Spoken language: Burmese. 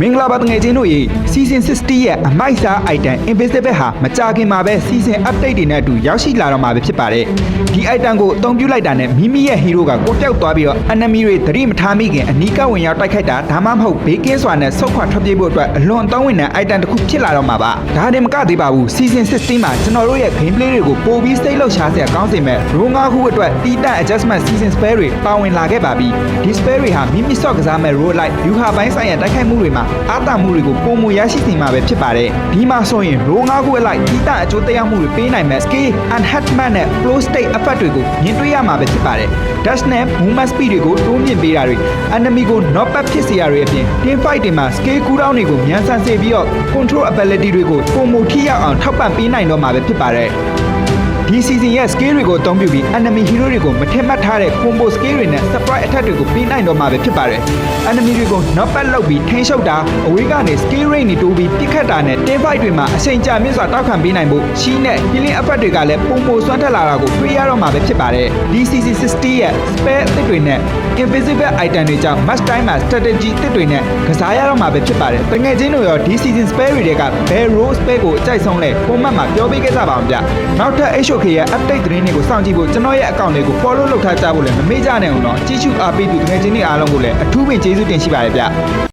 မင်္ဂလာပါတငယ်ချင်းတို့ရေ Season 60ရဲ့အမိုက်စား item Invisible ဟာမကြာခင်မှာပဲ Season Update တွေနဲ့အတူရောက်ရှိလာတော့မှာပဲဖြစ်ပါတယ်ဒီ item ကိုအသုံးပြုလိုက်တာနဲ့မိမိရဲ့ hero ကကိုပြောက်သွားပြီးတော့ enemy တွေသတိမထားမိခင်အနီးကပ်ဝင်ရောက်တိုက်ခိုက်တာဒါမှမဟုတ်ဘေးကင်းစွာနဲ့ဆုတ်ခွာထွက်ပြေးဖို့အတွက်အလွန်အသုံးဝင်တဲ့ item တစ်ခုဖြစ်လာတော့မှာပါဒါတင်မကသေးပါဘူး Season 60မှာကျွန်တော်တို့ရဲ့ gameplay တွေကိုပိုပြီးစိတ်လှုပ်ရှားစရာကောင်းစေမဲ့ row 5ခုအတွက်တီးတန့် adjustment season spell တွေပါဝင်လာခဲ့ပါပြီဒီ spell တွေဟာမိမိဆော့ကစားမဲ့ row like ယူဟာပိုင်းဆိုင်ရာတိုက်ခိုက်မှုတွေမှာအားသာမှုတွေကိုပုံမူရရှိစေမှာပဲဖြစ်ပါတယ်ဒီမှာဆိုရင် row 5ခုအလိုက်တီးတန့်အကျိုးသက်ရောက်မှုတွေပေးနိုင်မဲ့ skill enhancement နဲ့ flow state effect တွေကိုမြင်တွေ့ရမှာပဲဖြစ်ပါတယ် dash နဲ့ movement speed တွေကိုတိုးမြင့်ပေးတာတွေ enemy ကို knock back ဖြစ်စေရတွေအပြင် team fight တွေမှာ skill cooldown တွေကိုမြန်ဆန်စေပြီးတော့ control ability တွေကိုပုံမူထိရောက်အောင်ထောက်ပံ့ပေးနိုင်တော့မှာပဲဖြစ်ပါတယ်ဒီ season ရဲ့ skill တွေကိုအသုံးပြုပြီး enemy hero တွေကိုမထင်မှတ်ထားတဲ့ combo skill တွေနဲ့ surprise attack တွေကိုပေးနိုင်တော့မှာပဲဖြစ်ပါတယ် enemy တွေကို knock back လုပ်ပြီးထိန်းချုပ်တာအဝေးကနေ skill range တွေတိုးပြီးပစ်ခတ်တာနဲ့ team fight တွေမှာအချိန်ကြာမြင့်စွာတောက်ခံပေးနိုင်ဖို့ ရှိနဲ့ healing effect တွေကလည်းပုံမစွမ်းထက်လာတာကိုတွေ့ရတော့မှာပဲဖြစ်ပါတယ်ဒီ season 60ရဲ့ spell အသစ်တွေနဲ့ invisible item တွေကြောင့် match time မှာ strategy အသစ်တွေနဲ့ကစားရတော့မှာပဲဖြစ်ပါတယ်တကယ်ချင်းတို့ရောဒီ season spell တွေကဘယ် role spell ကိုအကြိုက်ဆုံးလဲ comment မှာပြောပေးခဲ့ကြပါအောင်ဗျနောက်ထပ် HOK ရဲ့ update သတင်းတွေကိုစောင့်ကြည့်ဖို့ကျွန်တော်ရဲ့ account လေးကို follow လုပ်ထားကြဖို့လည်းမမေ့ကြနဲ့အောင်တော့ကြည့်ရှုအားပေးသူတကယ်ချင်းတွေအားလုံးကိုလည်းအထူးပင်ကျေးဇူးတင်ရှိပါတယ်ဗျ